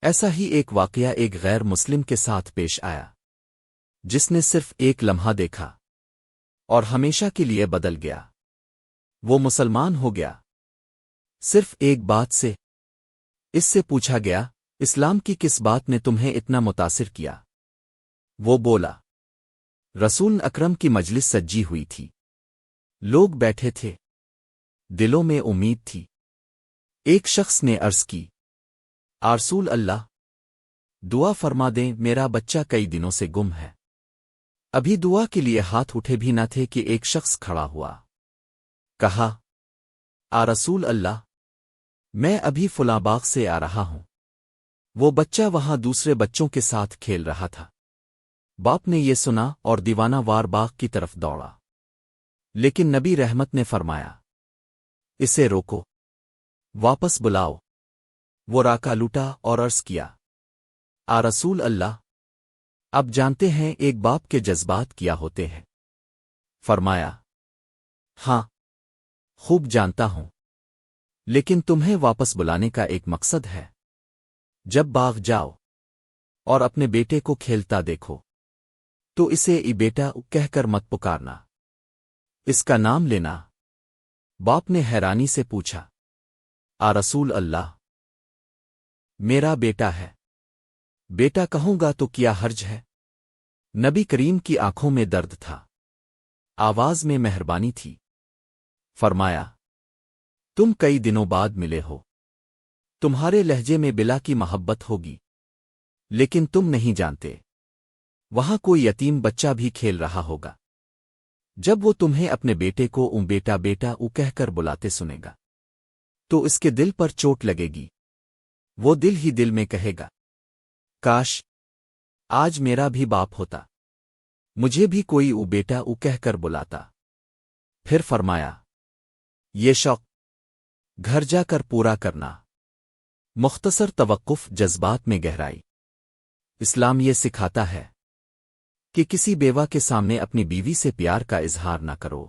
ایسا ہی ایک واقعہ ایک غیر مسلم کے ساتھ پیش آیا جس نے صرف ایک لمحہ دیکھا اور ہمیشہ کے لیے بدل گیا۔ وہ مسلمان ہو گیا صرف ایک بات سے۔ اس سے پوچھا گیا، اسلام کی کس بات نے تمہیں اتنا متاثر کیا؟ وہ بولا، رسول اکرم کی مجلس سجی ہوئی تھی، لوگ بیٹھے تھے، دلوں میں امید تھی۔ ایک شخص نے عرض کی، رسول اللہ، دعا فرما دیں، میرا بچہ کئی دنوں سے گم ہے۔ ابھی دعا کے لیے ہاتھ اٹھے بھی نہ تھے کہ ایک شخص کھڑا ہوا، کہا، رسول اللہ، میں ابھی فلاں باغ سے آ رہا ہوں۔ وہ بچہ وہاں دوسرے بچوں کے ساتھ کھیل رہا تھا۔ باپ نے یہ سنا اور دیوانہ وار باغ کی طرف دوڑا، لیکن نبی رحمت نے فرمایا، اسے روکو، واپس بلاؤ۔ وہ راکا لوٹا اور عرض کیا، رسول اللہ، اب جانتے ہیں ایک باپ کے جذبات کیا ہوتے ہیں؟ فرمایا، ہاں، خوب جانتا ہوں، لیکن تمہیں واپس بلانے کا ایک مقصد ہے۔ جب باغ جاؤ اور اپنے بیٹے کو کھیلتا دیکھو تو اسے ای بیٹا کہہ کر مت پکارنا، اس کا نام لینا۔ باپ نے حیرانی سے پوچھا، رسول اللہ، میرا بیٹا ہے، بیٹا کہوں گا تو کیا حرج ہے؟ نبی کریم کی آنکھوں میں درد تھا، آواز میں مہربانی تھی۔ فرمایا، تم کئی دنوں بعد ملے ہو، تمہارے لہجے میں بلا کی محبت ہوگی، لیکن تم نہیں جانتے وہاں کوئی یتیم بچہ بھی کھیل رہا ہوگا۔ جب وہ تمہیں اپنے بیٹے کو بیٹا بیٹا کہہ کر بلاتے سنے گا تو اس کے دل پر چوٹ لگے گی، وہ دل ہی دل میں کہے گا، کاش آج میرا بھی باپ ہوتا، مجھے بھی کوئی بیٹا کہہ کر بلاتا۔ پھر فرمایا، یہ شوق گھر جا کر پورا کرنا۔ مختصر توقف، جذبات میں گہرائی۔ اسلام یہ سکھاتا ہے کہ کسی بیوہ کے سامنے اپنی بیوی سے پیار کا اظہار نہ کرو،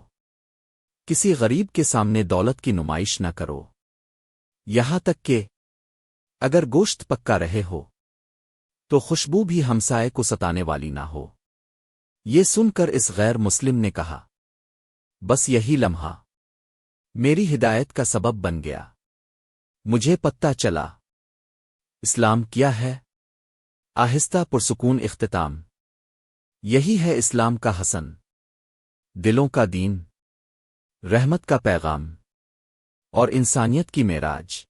کسی غریب کے سامنے دولت کی نمائش نہ کرو، یہاں تک کہ اگر گوشت پکا رہے ہو تو خوشبو بھی ہمسائے کو ستانے والی نہ ہو۔ یہ سن کر اس غیر مسلم نے کہا، بس یہی لمحہ میری ہدایت کا سبب بن گیا، مجھے پتہ چلا اسلام کیا ہے۔ آہستہ پرسکون اختتام۔ یہی ہے اسلام کا حسن، دلوں کا دین، رحمت کا پیغام اور انسانیت کی معراج۔